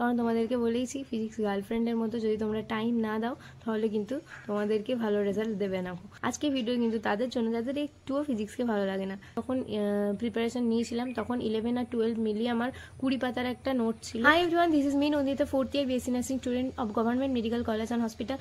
কারণ তোমাদেরকে বলেইছি ফিজিক্স গার্লফ্রেন্ডের মতো যদি তোমরা টাইম না দাও তাহলে কিন্তু তোমাদেরকে ভালো রেজাল্ট দেবে না। আজকে ভিডিও কিন্তু তাদের জন্য যাদের একটুও ফিজিক্সকে ভালো লাগে না। তখন প্রিপারেশন নিয়েছিলাম, তখন 11 আর 12 মিলিয়ে আমার 20 পাতার একটা নোট ছিল। Hi everyone, this is me Nandita, 4th year BSc nursing student of government medical college and hospital.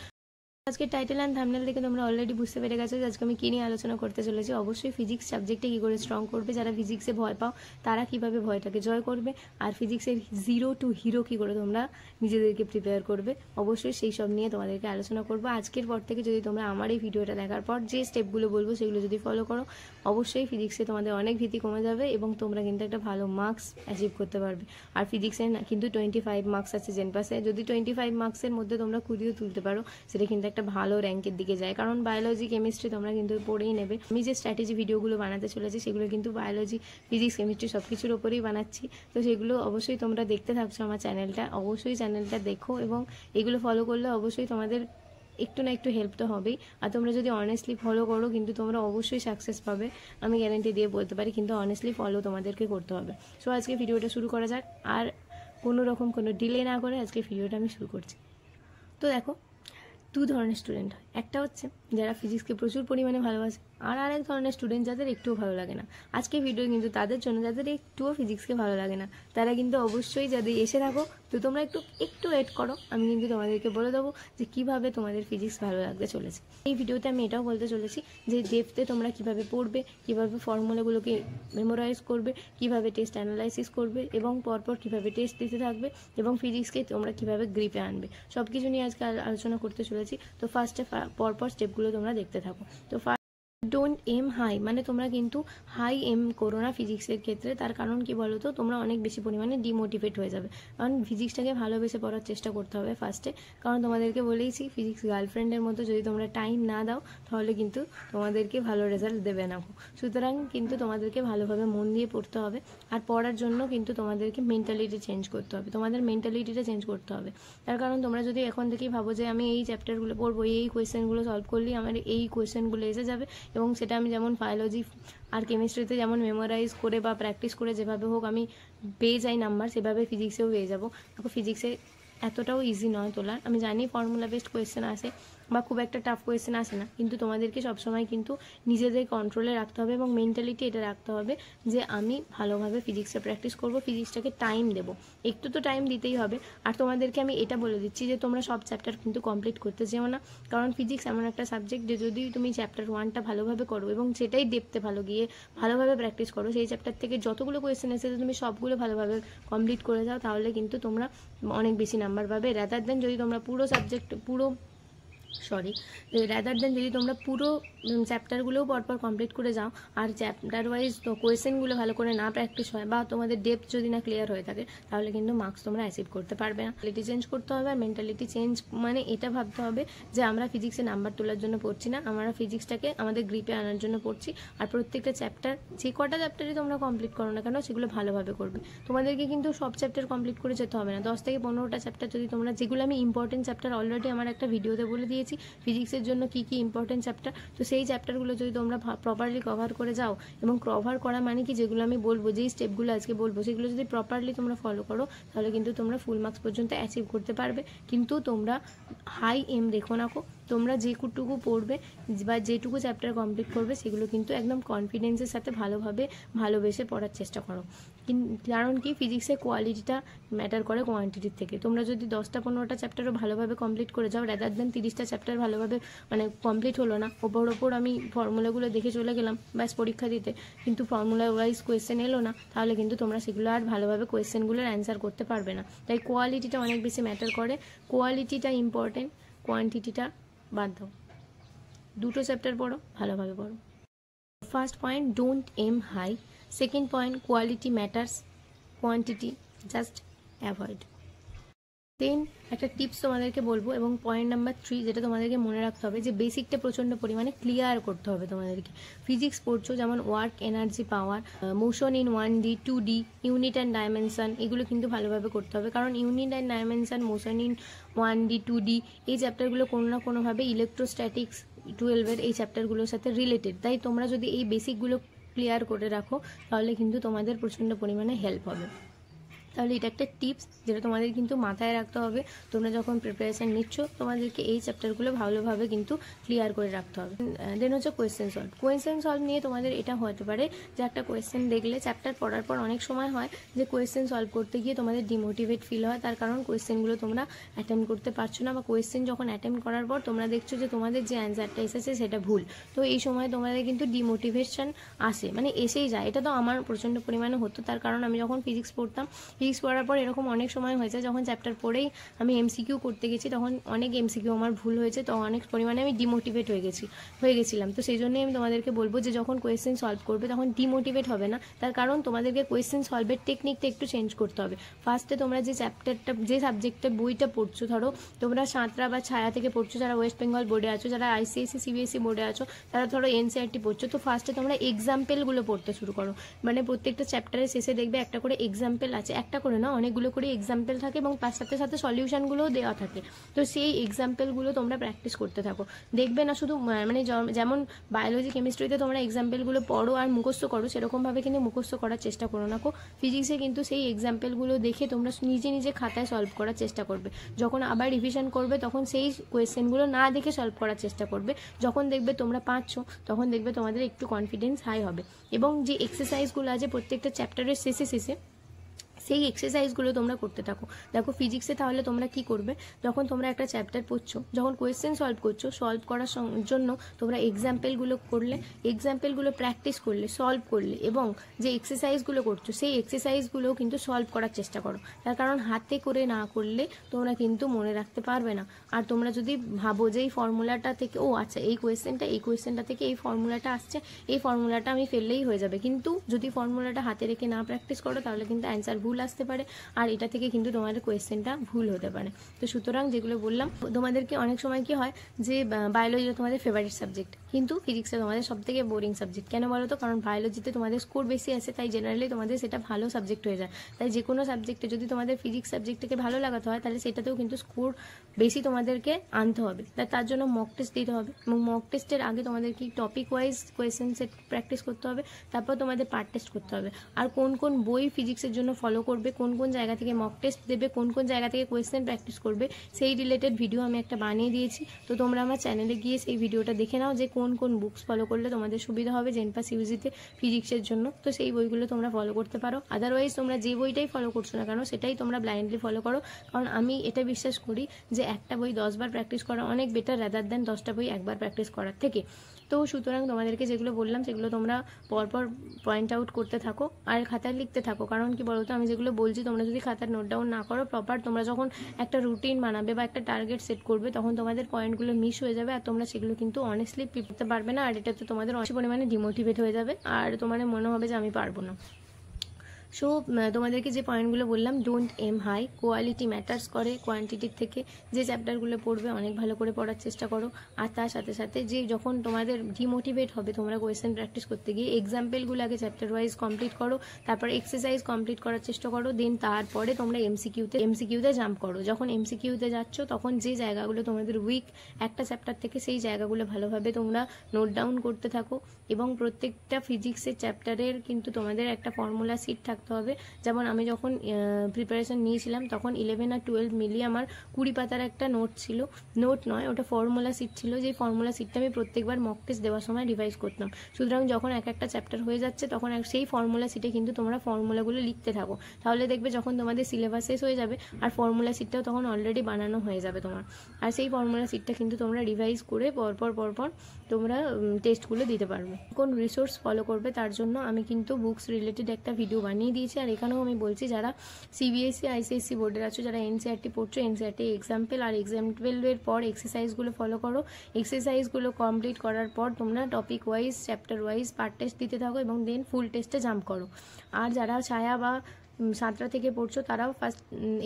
আজকে টাইটেল অ্যান্ড থাম্বনেল দেখে তোমরা অলরেডি বুঝতে পেরে গেছো যে আজকে আমি কী নিয়ে আলোচনা করতে চলেছি। অবশ্যই ফিজিক্স সাবজেক্টে কী করে স্ট্রং করবে, যারা ফিজিক্সে ভয় পাও তারা কীভাবে ভয়টাকে জয় করবে, আর ফিজিক্সের 0 to হিরো কী করে তোমরা নিজেদেরকে প্রিপেয়ার করবে, অবশ্যই সেই সব নিয়ে তোমাদেরকে আলোচনা করবো। আজকের পর থেকে যদি তোমরা আমার এই ভিডিওটা দেখার পর যে স্টেপগুলো বলবো সেগুলো যদি ফলো করো, অবশ্যই ফিজিক্সে তোমাদের অনেক ভীতি কমে যাবে এবং তোমরা কিন্তু একটা ভালো মার্কস অ্যাচিভ করতে পারবে। আর ফিজিক্সে কিন্তু 25 মার্কস আছে জেন পাসে, যদি 25 মার্কসের মধ্যে তোমরা কুড়িও তুলতে পারো সেটা কিন্তু একটা ভালো র্যাঙ্কের দিকে যায়। কারণ বায়োলজি কেমিস্ট্রি তোমরা কিন্তু পড়েই নেবে। আমি যে স্ট্র্যাটেজি ভিডিওগুলো বানাতে চলেছি সেগুলো কিন্তু বায়োলজি ফিজিক্স কেমিস্ট্রি সব কিছুর ওপরেই বানাচ্ছি, তো সেগুলো অবশ্যই তোমরা দেখতে থাকছো আমার চ্যানেলটা, অবশ্যই চ্যানেলটা দেখো এবং এগুলো ফলো করলে অবশ্যই তোমাদের একটু না একটু হেল্প তো হবেই। আর তোমরা যদি অনেস্টলি ফলো করো কিন্তু তোমরা অবশ্যই সাকসেস পাবে, আমি গ্যারান্টি দিয়ে বলতে পারি, কিন্তু অনেস্টলি ফলো তোমাদেরকে করতে হবে। সো আজকে ভিডিওটা শুরু করা যাক, আর কোনো রকম কোনো ডিলে না করে আজকে ভিডিওটা আমি শুরু করছি। তো দেখো, দু ধরনের স্টুডেন্ট হয়, একটা হচ্ছে যারা ফিজিক্সকে প্রচুর পরিমাণে ভালোবাসে, আর আরেক ধরনের স্টুডেন্ট যাদের একটুও ভালো লাগে না। আজকে ভিডিও কিন্তু তাদের জন্য যাদের একটুও ফিজিক্সকে ভালো লাগে না, তারা কিন্তু অবশ্যই যদি এসে থাকো তো তোমরা একটু ওয়েট করো, আমি কিন্তু তোমাদেরকে বলে দেবো যে কীভাবে তোমাদের ফিজিক্স ভালো লাগতে চলেছে। এই ভিডিওতে আমি এটাও বলতে চলেছি যে ডেপথে তোমরা কীভাবে পড়বে, কীভাবে ফর্মুলাগুলোকে মেমোরাইজ করবে, কীভাবে টেস্ট অ্যানালাইসিস করবে এবং পরপর কীভাবে টেস্ট দিতে থাকবে এবং ফিজিক্সকে তোমরা কীভাবে গ্রিপে আনবে, সব কিছু নিয়ে আজকে আলোচনা করতে চলেছি। তো ফার্স্টে পরপর স্টেপগুলো তোমরা দেখতে থাকো। তো ডোন্ট এম হাই, মানে তোমরা কিন্তু হাই এম করো না ফিজিক্সের ক্ষেত্রে। তার কারণ কি বলো তো, তোমরা অনেক বেশি পরিমাণে ডিমোটিভেট হয়ে যাবে। কারণ ফিজিক্সটাকে ভালোবেসে পড়ার চেষ্টা করতে হবে ফার্স্টে, কারণ তোমাদেরকে বলেইছি ফিজিক্স গার্লফ্রেন্ডের মতো যদি তোমরা টাইম না দাও তাহলে কিন্তু তোমাদেরকে ভালো রেজাল্ট দেবে না। সুতরাং কিন্তু তোমাদেরকে ভালোভাবে মন দিয়ে পড়তে হবে, আর পড়ার জন্য কিন্তু তোমাদেরকে মেন্টালিটি চেঞ্জ করতে হবে, তোমাদের মেন্টালিটিটা চেঞ্জ করতে হবে। তার কারণ তোমরা যদি এখন থেকেই ভাবো যে আমি এই চ্যাপ্টারগুলো পড়বো, এই কোয়েশ্চেনগুলো সলভ করলেই আমার এই কোয়েশ্চেনগুলো এসে যাবে এবং সেটা আমি যেমন বায়োলজি আর কেমিস্ট্রিতে যেমন মেমোরাইজ করে বা প্র্যাকটিস করে যেভাবে হোক আমি পেয়ে যাই নাম্বার, সেভাবে ফিজিক্সেও পেয়ে যাবো। দেখো ফিজিক্সে এতটাও ইজি নয় তোলার, আমি জানি ফর্মুলা বেসড কোয়েশ্চেন আসে বা খুব একটা টাফ কোয়েশ্চেন আসে না, কিন্তু তোমাদেরকে সবসময় কিন্তু নিজেদের কন্ট্রোলে রাখতে হবে এবং মেন্টালিটি এটা রাখতে হবে যে আমি ভালোভাবে ফিজিক্সটা প্র্যাকটিস করব, ফিজিক্সটাকে টাইম দেবো, একটু তো টাইম দিতেই হবে। আর তোমাদেরকে আমি এটা বলে দিচ্ছি যে তোমরা সব চ্যাপ্টার কিন্তু কমপ্লিট করতে যেও না, কারণ ফিজিক্স এমন একটা সাবজেক্ট যে যদি তুমি চ্যাপ্টার 1টা ভালোভাবে করো এবং সেটাই ডেপথে ভালো গিয়ে ভালোভাবে প্র্যাকটিস করো, সেই চ্যাপ্টার থেকে যতগুলো কোয়েশ্চেন এসেছে তুমি সবগুলো ভালোভাবে কমপ্লিট করে যাও, তাহলে কিন্তু তোমরা অনেক বেশি নাম্বার পাবে রাদার দেন যদি তোমরা যদি তোমরা পুরো চ্যাপ্টারগুলোও পরপর কমপ্লিট করে যাও আর চ্যাপ্টার ওয়াইজ তো কোয়েশ্চেনগুলো ভালো করে না প্র্যাকটিস হয় বা তোমাদের ডেপথ যদি না ক্লিয়ার হয়ে থাকে, তাহলে কিন্তু মার্কস তোমরা অ্যাচিভ করতে পারবে না। মেন্টালিটি চেঞ্জ করতে হবে, আর মেন্টালিটি চেঞ্জ মানে এটা ভাবতে হবে যে আমরা ফিজিক্সে নাম্বার তোলার জন্য পড়ছি না, আমরা ফিজিক্সটাকে আমাদের গ্রিপে আনার জন্য পড়ছি। আর প্রত্যেকটা চ্যাপ্টার, যে কটা চ্যাপ্টারই তোমরা কমপ্লিট করো না কেন সেগুলো ভালোভাবে করবে। তোমাদেরকে কিন্তু সব চ্যাপ্টার কমপ্লিট করে যেতে হবে না, 10 থেকে 15টা চ্যাপ্টার যদি তোমরা, যেগুলো আমি ইম্পর্টেন্ট চ্যাপ্টার অলরেডি আমার একটা ভিডিওতে বলে দিয়েছি ফিজিক্সের জন্য কী কী ইম্পর্টেন্ট চ্যাপ্টার, তো সেই চ্যাপ্টারগুলো যদি তোমরা প্রপারলি কভার করে যাও, এবং কভার করা মানে কি, যেগুলো আমি বলবো, যেই স্টেপগুলো আজকে বলবো সেগুলো যদি প্রপারলি তোমরা ফলো করো তাহলে কিন্তু তোমরা ফুল মার্কস পর্যন্ত অ্যাচিভ করতে পারবে। কিন্তু তোমরা হাই এম রেখো না, তোমরা যেটুকু পড়বে বা যেটুকু চ্যাপ্টার কমপ্লিট করবে সেগুলো কিন্তু একদম কনফিডেন্সের সাথে ভালোবেসে পড়ার চেষ্টা করো। কারণ কি, ফিজিক্সের কোয়ালিটিটা ম্যাটার করে কোয়ান্টিটির থেকে। তোমরা যদি 10টা 15টা চ্যাপ্টারও ভালোভাবে কমপ্লিট করে যাও রাদার দেন 30টা চ্যাপ্টার ভালোভাবে কমপ্লিট হলো না, ওপর আমি ফর্মুলাগুলো দেখে চলে গেলাম ব্যাস পরীক্ষা দিতে, কিন্তু ফর্মুলা ওয়াইজ কোয়েশ্চেন এলো না, তাহলে কিন্তু তোমরা সেগুলো আর ভালোভাবে কোয়েশ্চেনগুলোর অ্যান্সার করতে পারবে না। তাই কোয়ালিটিটা অনেক বেশি ম্যাটার করে, কোয়ালিটিটা ইম্পর্টেন্ট, কোয়ান্টিটিটা বাদ দাও। দুটো চ্যাপ্টার পড়ো, ভালোভাবে পড়ো। First point, don't aim high. Second point, quality matters, quantity just avoid. Then একটা টিপস তোমাদেরকে বলবো, এবং পয়েন্ট নাম্বার 3 যেটা তোমাদেরকে মনে রাখতে হবে যে বেসিকটা প্রচণ্ড পরিমাণে ক্লিয়ার করতে হবে তোমাদেরকে। ফিজিক্স পড়ছো যেমন work, energy, power, motion in 1D 2D, unit and dimension, এগুলো কিন্তু ভালোভাবে করতে হবে, কারণ unit and dimension, motion in 1D 2D এই চ্যাপ্টারগুলো কোনো না কোনোভাবে ইলেকট্রোস্ট্যাটিক্স 12-এর এই চ্যাপ্টারগুলোর সাথে রিলেটেড। তাই তোমরা যদি এই বেসিকগুলো ক্লিয়ার করে রাখো তাহলে কিন্তু তোমাদের প্রচণ্ড পরিমাণে হেল্প হবে। তাহলে এটা একটা টিপস যেটা তোমাদের কিন্তু মাথায় রাখতে হবে। তোমরা যখন প্রিপারেশান নিচ্ছ তোমাদেরকে এই চ্যাপ্টারগুলো ভালোভাবে কিন্তু ক্লিয়ার করে রাখতে হবে। দেন হচ্ছে কোয়েশ্চেন সলভ নিয়ে তোমাদের এটা হতে পারে যে একটা কোয়েশ্চেন দেখলে চ্যাপ্টার পড়ার পর অনেক সময় হয় যে কোয়েশ্চেন সলভ করতে গিয়ে তোমাদের ডিমোটিভেট ফিল হয়, তার কারণ কোয়েশ্চেনগুলো তোমরা অ্যাটেম্প করতে পারছো না, বা কোয়েশ্চেন যখন অ্যাটেম্প করার পর তোমরা দেখছো যে তোমাদের যে অ্যান্সারটা এসেছে সেটা ভুল। তো এই সময় তোমাদের কিন্তু ডিমোটিভেশন আসে, মানে এসেই যায়। এটা তো আমার প্রচণ্ড পরিমাণে হতো, তার কারণ আমি যখন ফিজিক্স পড়তাম, ফিজিক্স পড়ার পর এরকম অনেক সময় হয়েছে যখন চ্যাপ্টার পড়েই আমি এমসিকিউ করতে গেছি, তখন অনেক এমসিকিউ আমার ভুল হয়েছে, তো অনেক পরিমাণে আমি ডিমোটিভেট হয়ে গেছিলাম। তো সেই জন্যই আমি তোমাদেরকে বলবো যে যখন কোয়েশ্চেন সলভ করবে তখন ডিমোটিভেট হবে না, তার কারণ তোমাদেরকে কোয়েশ্চেন সলভের টেকনিকটা একটু চেঞ্জ করতে হবে। ফার্স্টে তোমরা যে চ্যাপ্টারটা, যে সাবজেক্টের বইটা পড়ছো, ধরো তোমরা সাঁতরা বা ছায়া থেকে পড়ছো, যারা ওয়েস্ট বেঙ্গল বোর্ডে আছো, যারা আইসিএসসি সিবিএসসি বোর্ডে আছো, তারা ধরো এনসিইআরটি পড়ছো, তো ফার্স্টে তোমরা এক্সাম্পলগুলো পড়তে শুরু করো। মানে প্রত্যেকটা চ্যাপ্টারের শেষে দেখবে একটা করে এক্সাম্পল আছে, একটা করে না অনেকগুলো করে এক্সাম্পল থাকে, এবং তার সাথে সাথে সলিউশনগুলোও দেওয়া থাকে। তো সেই এক্সাম্পলগুলো তোমরা প্র্যাকটিস করতে থাকো। দেখবে না শুধু মানে যেমন বায়োলজি কেমিস্ট্রিতে তোমরা এক্সাম্পলগুলো পড়ো আর মুখস্থ করো, সেরকমভাবে কিন্তু মুখস্থ করার চেষ্টা করো না। ফিজিক্সে কিন্তু সেই এক্সাম্পলগুলো দেখে তোমরা নিজে নিজে খাতায় সলভ করার চেষ্টা করবে। যখন আবার রিভিশন করবে তখন সেই কোয়েশ্চেনগুলো না দেখে সলভ করার চেষ্টা করবে। যখন দেখবে তোমরা পারছো তখন দেখবে তোমাদের একটু কনফিডেন্স হাই হবে। এবং যে এক্সারসাইজগুলো আছে প্রত্যেকটা চ্যাপ্টারের শেষে সেই এক্সারসাইজগুলো তোমরা করতে থাকো। দেখো ফিজিক্সে তাহলে তোমরা কি করবে, যখন তোমরা একটা চ্যাপ্টার পড়ছো, যখন কোয়েশ্চেন সলভ করছো, সলভ করার জন্য তোমরা এক্সাম্পলগুলো করলে, এক্সাম্পলগুলো প্র্যাকটিস করলে, সলভ করলে, এবং যে এক্সারসাইজগুলো করছো সেই এক্সারসাইজগুলোও কিন্তু সলভ করার চেষ্টা করো। তার কারণ হাতে করে না করলে তোমরা কিন্তু মনে রাখতে পারবে না। আর তোমরা যদি ভাবো যে এই ফর্মুলাটা থেকে, ও আচ্ছা এই কোয়েশ্চেনটা থেকে এই ফর্মুলাটা আসছে, এই ফর্মুলাটা আমি ফেললেই হয়ে যাবে, কিন্তু যদি ফর্মুলাটা হাতে রেখে না প্র্যাকটিস করো তাহলে কিন্তু অ্যান্সার ভুল আসতে পারে, আর এটা থেকে কিন্তু তোমাদের কোয়েশ্চেনটা ভুল হতে পারে। তো সুতরাং যেগুলো বললাম, তোমাদেরকে অনেক সময় কি হয় যে বায়োলজিটা তোমাদের ফেভারিট সাবজেক্ট, কিন্তু ফিজিক্সটা তোমাদের সব থেকে বোরিং সাবজেক্ট। কেন বলো তো? কারণ বায়োলজিতে তোমাদের স্কোর বেশি আছে, তাই জেনারেলি তোমাদের সেটা ভালো সাবজেক্ট হয়ে যায়। তাই যে কোনো সাবজেক্টে যদি তোমাদের ফিজিক্স সাবজেক্টটাকে ভালো লাগাতে হয় তাহলে সেটাতেও কিন্তু স্কোর বেশি তোমাদেরকে আনতে হবে। তার জন্য মক টেস্ট দিতে হবে, এবং মক টেস্টের আগে তোমাদেরকে topic wise question set practice করতে হবে, তারপর তোমাদের পার্ট টেস্ট করতে হবে। আর কোন কোন বই ফিজিক্সের জন্য ফলো করবে, কোন কোন জায়গা থেকে মক টেস্ট দেবে, কোন কোন জায়গা থেকে কোয়েশ্চেন প্র্যাকটিস করবে, সেই রিলেটেড ভিডিও আমি একটা বানিয়ে দিয়েছি। তো তোমরা আমার চ্যানেলে গিয়ে সেই ভিডিওটা দেখে নাও যে কোন কোন বুকস ফলো করলে তোমাদের সুবিধা হবে জেনপাস ইউজিতে ফিজিক্সের জন্য। তো সেই বইগুলো তোমরা ফলো করতে পারো। আদারওয়াইজ তোমরা যে বইটাই ফলো করছো না কেন সেটাই তোমরা ব্লাইন্ডলি ফলো করো, কারণ আমি এটা বিশ্বাস করি যে একটা বই 10 বার প্র্যাকটিস করা অনেক বেটার রাদার দেন 10টা বই একবার প্র্যাকটিস করার থেকে। তো সুতরাং তোমাদেরকে যেগুলো বললাম সেগুলো তোমরা পরপর পয়েন্ট আউট করতে থাকো আর খাতায় লিখতে থাকো। কারণ কি বলতো, আমি যেগুলো বলছি তোমরা যদি খাতার নোট ডাউন না করো প্রপার, তোমরা যখন একটা রুটিন বানাবে বা একটা টার্গেট সেট করবে তখন তোমাদের পয়েন্টগুলো মিস হয়ে যাবে, আর তোমরা সেগুলো কিন্তু অনেস্টলি করতে পারবে না, আর এটাতে তোমাদের অনেক পরিমাণে ডিমোটিভেট হয়ে যাবে, আর তোমাদের মনে হবে যে আমি পারবো না। সো তোমাদেরকে যে পয়েন্টগুলো বললাম, don't aim high, quality matters করে কোয়ান্টিটির থেকে। যে চ্যাপ্টারগুলো পড়বে অনেক ভালো করে পড়ার চেষ্টা করো, আর তার সাথে সাথে যে যখন তোমাদের ডিমোটিভেট হবে তোমরা কোয়েশ্চেন প্র্যাকটিস করতে গিয়ে, এক্সাম্পলগুলো আগে চ্যাপ্টার ওয়াইজ কমপ্লিট করো, তারপর এক্সারসাইজ কমপ্লিট করার চেষ্টা করো, দেন তারপরে তোমরা এমসিকিউতে জাম্প করো। যখন এমসিকিউতে যাচ্ছ তখন যে জায়গাগুলো তোমাদের উইক একটা চ্যাপ্টার থেকে, সেই জায়গাগুলো ভালোভাবে তোমরা নোট ডাউন করতে থাকো। এবং প্রত্যেকটা ফিজিক্সের চ্যাপ্টারের কিন্তু তোমাদের একটা ফর্মুলা সিট থাকতে হবে। যেমন আমি যখন প্রিপারেশন নিয়েছিলাম তখন 11 আর 12 মিলিয়ে আমার 20 পাতার একটা নোট ছিল, নোট নয় ওটা ফর্মুলা সিট ছিল, যে ফর্মুলা সিটটা আমি প্রত্যেকবার মক টেস্ট দেওয়ার সময় রিভাইজ করতাম। সুতরাং যখন একটা চ্যাপ্টার হয়ে যাচ্ছে তখন সেই ফর্মুলা সিটে কিন্তু তোমরা ফর্মুলাগুলো লিখতে থাকো, তাহলে দেখবে যখন তোমাদের সিলেবাস শেষ হয়ে যাবে আর ফর্মুলা সিটটাও তখন অলরেডি বানানো হয়ে যাবে তোমার। আর সেই ফর্মুলা সিটটা কিন্তু তোমরা রিভাইজ করে পরপর তোমরা টেস্টগুলো দিতে পারবে। কোন রিসোর্স ফলো করবে তার জন্য আমি কিন্তু বুকস রিলেটেড একটা ভিডিও বানিয়ে দিয়েছি, আর এখানেও আমি বলছি যারা সিবিএসসি আইসিএসসি বোর্ডের আছো, যারা এনসিইআরটি পড়ছো, এনসিইআরটি এক্সাম্পল আর এক্সাম্পলের পর এক্সারসাইজগুলো ফলো করো। এক্সারসাইজগুলো কমপ্লিট করার পর তোমরা topic wise chapter wise part test দিতে থাকো এবং দেন ফুল টেস্টে জাম্প করো। আর যারা ছায়া বা সাঁতরা থেকে পড়ছো তারাও ফার্স্ট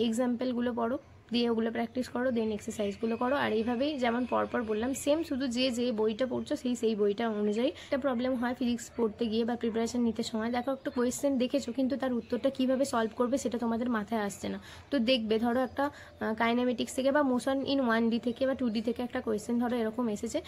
এক্সাম্পলগুলো পড়ো, দিয়ে ওগুলো প্র্যাকটিস করো, দেন এক্সারসাইজগুলো করো। আর এইভাবেই যেমন পরপর বললাম সেম, শুধু যে বইটা পড়ছো সেই বইটা অনুযায়ী। একটা প্রবলেম হয় ফিজিক্স পড়তে গিয়ে বা প্রিপারেশন নিতে সময়, দেখো একটা কোয়েশ্চেন দেখেছো কিন্তু তার উত্তরটা কীভাবে সলভ করবে সেটা তোমাদের মাথায় আসছে না। তো দেখবে ধরো একটা কাইনেমেটিক্স থেকে বা মোশন ইন 1D থেকে বা 2D থেকে একটা কোয়েশ্চেন ধরো এরকম এসেছে,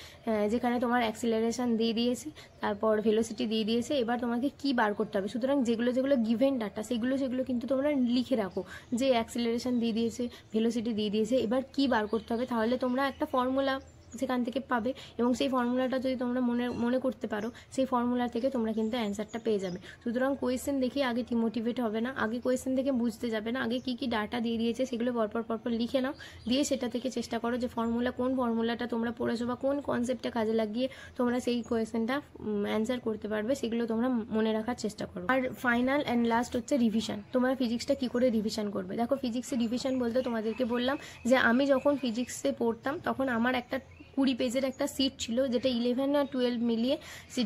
যেখানে তোমার অ্যাক্সিলারেশন দিয়ে দিয়েছে, তারপর ভেলোসিটি দিয়ে দিয়েছে, এবার তোমাকে কি বার করতে হবে। সুতরাং যেগুলো গিভেন ডাটা সেগুলো কিন্তু তোমরা লিখে রাখো, যে অ্যাক্সিলারেশন দিয়ে দিয়েছে, ভেলোসিটি দিয়ে দিয়েছে, এবার কি বার করতে হবে। তাহলে তোমরা একটা ফর্মুলা সেখান থেকে পাবে, এবং সেই ফর্মুলাটা যদি তোমরা মনে করতে পারো, সেই ফর্মুলা থেকে তোমরা কিন্তু অ্যান্সারটা পেয়ে যাবে। সুতরাং কোয়েশ্চেন দেখে আগে ডিমোটিভেট হবে না, আগে কোয়েশ্চেন দেখে বুঝতে যাবে না, আগে কি ডাটা দিয়ে দিয়েছে সেগুলো পরপর লিখে নাও, দিয়ে সেটা থেকে চেষ্টা করো যে কোন ফর্মুলাটা তোমরা পড়েছো বা কোন কনসেপ্টটা কাজে লাগিয়ে তোমরা সেই কোয়েশ্চেনটা অ্যান্সার করতে পারবে, সেগুলো তোমরা মনে রাখার চেষ্টা করো। আর ফাইনাল অ্যান্ড লাস্ট হচ্ছে রিভিশন। তোমরা ফিজিক্সটা কি করে রিভিশন করবে। দেখো ফিজিক্সে রিভিশন বলতে তোমাদেরকে বললাম যে আমি যখন ফিজিক্সে পড়তাম তখন আমার একটা 20 পেজের একটা সিট ছিল, যেটা 11 আর 12 মিলিয়ে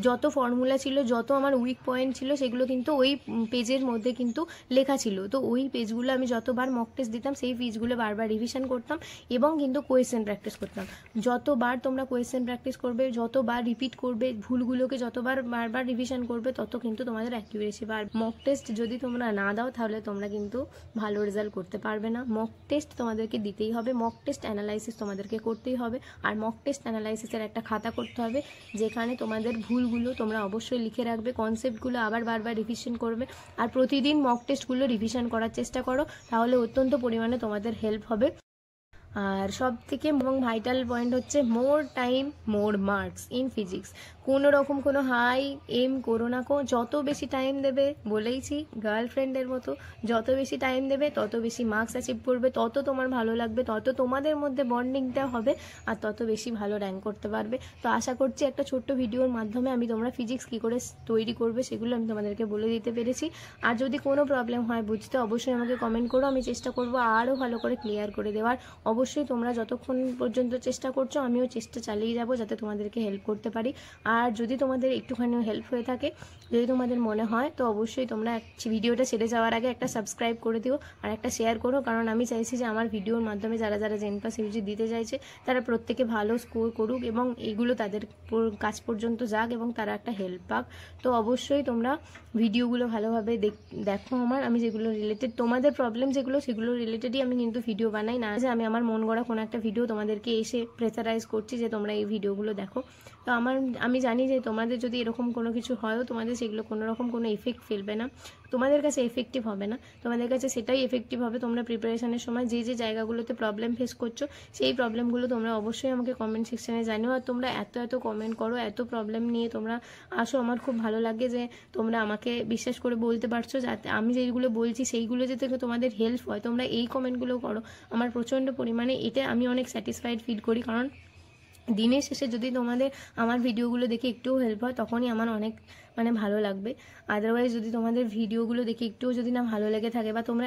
যত ফর্মুলা ছিল, যত আমার উইক পয়েন্ট ছিল, সেগুলো কিন্তু ওই পেজের মধ্যে কিন্তু লেখা ছিল। তো ওই পেজগুলো আমি যতবার মক টেস্ট দিতাম সেই পেজগুলো বারবার রিভিশন করতাম এবং কিন্তু কোয়েশ্চেন প্র্যাকটিস করতাম। যতবার তোমরা কোয়েশ্চেন প্র্যাকটিস করবে, যতবার রিপিট করবে, ভুলগুলোকে যতবার বারবার রিভিশন করবে, তত কিন্তু তোমাদের অ্যাকিউরেসি বাড়বে। মক টেস্ট যদি তোমরা না দাও তাহলে তোমরা কিন্তু ভালো রেজাল্ট করতে পারবে না। মক টেস্ট তোমাদেরকে দিতেই হবে, মক টেস্ট অ্যানালাইসিস তোমাদেরকে করতেই হবে। আর মক টেস্ট অ্যানালাইসিসের একটা খাতা করতে হবে, যেখানে তোমাদের ভুলগুলো তোমরা অবশ্যই লিখে রাখবে, কনসেপ্টগুলো আবার বারবার রিভিশন করবে, আর প্রতিদিন মক টেস্টগুলো রিভিশন করার চেষ্টা করো, তাহলে অত্যন্ত পরিমাণে তোমাদের হেল্প হবে। আর সব থেকে এবং ভাইটাল পয়েন্ট হচ্ছে more time more marks in physics. কোনো রকম কোনো হাই এম করো না, যত বেশি টাইম দেবে, বলেইছি গার্লফ্রেন্ডের মতো, যত বেশি টাইম দেবে তত বেশি মার্কস অ্যাচিভ করবে, তত তোমার ভালো লাগবে, তত তোমাদের মধ্যে বন্ডিংটা হবে, আর তত বেশি ভালো র্যাঙ্ক করতে পারবে। তো আশা করছি একটা ছোট্ট ভিডিওর মাধ্যমে আমি তোমরা ফিজিক্স কী করে তৈরি করবে সেগুলো আমি তোমাদেরকে বলে দিতে পেরেছি। আর যদি কোনো প্রবলেম হয় বুঝতে, অবশ্যই আমাকে কমেন্ট করো, আমি চেষ্টা করবো আরও ভালো করে ক্লিয়ার করে দেওয়ার। অবশ্যই তোমরা যতক্ষণ পর্যন্ত চেষ্টা করছো আমিও চেষ্টা চালিয়ে যাব যাতে তোমাদেরকে হেল্প করতে পারি। আর যদি তোমাদের একটুখানিও হেল্প হয়ে থাকে, যদি তোমাদের মনে হয়, তো অবশ্যই তোমরা ভিডিওটা ছেড়ে যাওয়ার আগে একটা সাবস্ক্রাইব করে দিও আর একটা শেয়ার করো, কারণ আমি চাইছি যে আমার ভিডিওর মাধ্যমে যারা জেন+ ইউজি দিতে চাইছে তারা প্রত্যেকে ভালো স্কোর করুক এবং এগুলো তাদের কাছ পর্যন্ত যাক এবং তারা একটা হেল্প পাক। তো অবশ্যই তোমরা ভিডিওগুলো ভালোভাবে দেখো আমি যেগুলো রিলেটেড তোমাদের প্রবলেম যেগুলো, সেগুলো রিলেটেডই আমি কিন্তু ভিডিও বানাই, না যে আমি আমার মন গড়া কোনো একটা ভিডিও তোমাদেরকে এসে প্রেসারাইজ করছি যে তোমরা এই ভিডিওগুলো দেখো। তো আমি জানি যে তোমাদের যদি এরকম কোনো কিছু হয়ও, তোমাদের সেগুলো কোনো রকম কোনো এফেক্ট ফেলবে না, তোমাদের কাছে এফেক্টিভ হবে না, তোমাদের কাছে সেটাই এফেক্টিভ হবে। তোমরা প্রিপারেশনের সময় যে জায়গাগুলোতে প্রবলেম ফেস করছো সেই প্রবলেমগুলো তোমরা অবশ্যই আমাকে কমেন্ট সেকশনে জানিও। আর তোমরা এত কমেন্ট করো, এত প্রবলেম নিয়ে তোমরা আসো, আমার খুব ভালো লাগে যে তোমরা আমাকে বিশ্বাস করে বলতে পারছো, যাতে আমি যেগুলো বলছি সেইগুলো যাতে তোমাদের হেল্প হয়, তোমরা এই কমেন্টগুলো করো। আমার প্রচণ্ড পরিমাণে এটা আমি অনেক স্যাটিসফাইড ফিল করি, কারণ দিনের শেষে যদি তোমাদের আমার ভিডিওগুলো দেখে একটুও হেল্প হয় তখনই আমার অনেক ভালো লাগবে। আদারওয়াইজ যদি তোমাদের ভিডিওগুলো দেখে একটুও যদি না ভালো লেগে থাকে বা তোমরা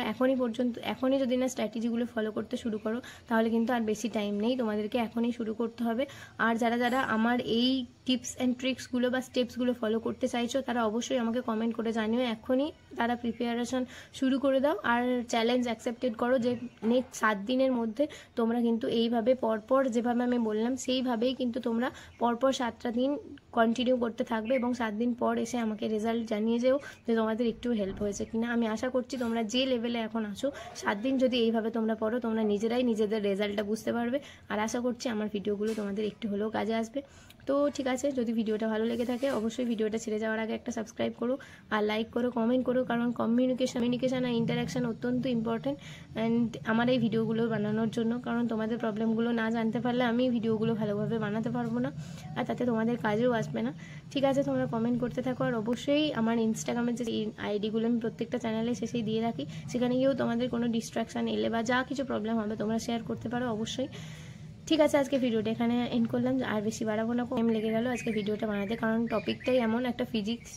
এখনই যদি না স্ট্র্যাটেজিগুলো ফলো করতে শুরু করো, তাহলে কিন্তু আর বেশি টাইম নেই, তোমাদেরকে এখনই শুরু করতে হবে। আর যারা আমার এই টিপস অ্যান্ড ট্রিক্সগুলো বা স্টেপসগুলো ফলো করতে চাইছো, তারা অবশ্যই আমাকে কমেন্ট করে জানিও, এখনই তারা প্রিপারেশন শুরু করে দাও। আর চ্যালেঞ্জ অ্যাকসেপ্টেড করো যে নেক্সট 7 দিনের মধ্যে তোমরা কিন্তু এইভাবে পরপর যেভাবে আমি বললাম সেইভাবেই কিন্তু তোমরা পরপর 7টা দিন কন্টিনিউ করতে থাকবে এবং 7 দিন পর এসে আমাকে রেজাল্ট জানিয়ে যেও যে তোমাদের একটু হেল্প হয়েছে কিনা। আমি আশা করছি তোমরা যে লেভেলে এখন আছো, 7 দিন যদি এইভাবে তোমরা পড়ো, তোমরা নিজেরাই নিজেদের রেজাল্টটা বুঝতে পারবে। আর আশা করছি আমার ভিডিওগুলো তোমাদের একটু হলেও কাজে আসবে। তো ঠিক আছে, যদি ভিডিওটা ভালো লেগে থাকে অবশ্যই ভিডিওটা ছেড়ে যাওয়ার আগে একটা সাবস্ক্রাইব করো আর লাইক করো, কমেন্ট করো, কারণ কমিউনিকেশন আর ইন্টারাকশান অত্যন্ত ইম্পর্টেন্ট অ্যান্ড আমার এই ভিডিওগুলো বানানোর জন্য, কারণ তোমাদের প্রবলেমগুলো না জানতে পারলে আমি ভিডিওগুলো ভালোভাবে বানাতে পারবো না আর তাতে তোমাদের কাজেও আসবে না। ঠিক আছে, তোমরা কমেন্ট করতে থাকো। আর অবশ্যই আমার ইনস্টাগ্রামের যে আইডিগুলো আমি প্রত্যেকটা চ্যানেলে শেষেই দিয়ে রাখি, সেখানে গিয়েও তোমাদের কোনো ডিস্ট্রাকশান এলে বা যা কিছু প্রবলেম হবে তোমরা শেয়ার করতে পারো অবশ্যই। ঠিক আছে, আজকে ভিডিওটা এখানে এন্ড করলাম, আর বেশি বাড়াবো না, টাইম লেগে গেল আজকে ভিডিওটা বানাতে, কারণ টপিকটাই এমন একটা ফিজিক্স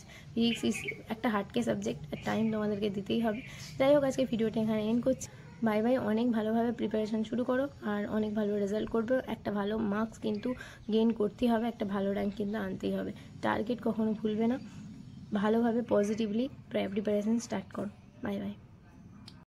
ইজ একটা হার্ডকে সাবজেক্ট, টাইম তোমাদেরকে দিতেই হবে। যাই হোক, আজকে ভিডিওটা এখানে এন্ড করছি। Bye bye. অনেক ভালোভাবে প্রিপারেশান শুরু করো আর অনেক ভালো রেজাল্ট করবে, একটা ভালো মার্কস কিন্তু গেইন করতেই হবে, একটা ভালো র্যাঙ্ক কিন্তু আনতেই হবে, টার্গেট কখনো ভুলবে না, ভালোভাবে পজিটিভলি প্রিপারেশান স্টার্ট করো। Bye bye.